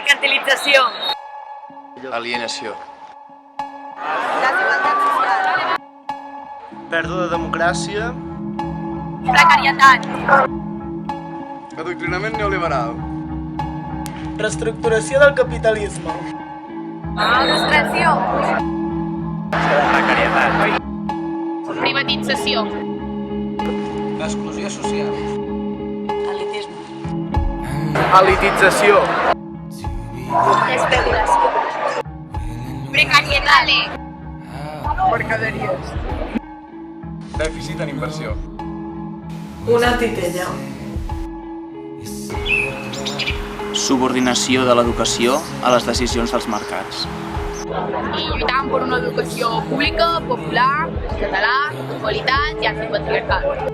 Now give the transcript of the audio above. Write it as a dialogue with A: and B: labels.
A: Mercantilització.
B: Alienació.
A: Desigualtat social.
C: Pèrdua de democràcia.
A: Precarietat.
B: Adoctrinament neoliberal.
C: Reestructuració del capitalisme.
A: Il·lustració.
B: Precarietat.
A: Privatització.
B: Exclusió social.
A: Elitisme.
C: Elitització.
A: Especulació. Precarietat.
C: Mercaderies.
B: Dèficit en inversió.
C: Una titella.
D: Subordinació de l'educació a les decisions dels mercats.
A: I lluitant per una educació pública, popular, en català, de qualitat i antipatriarcal.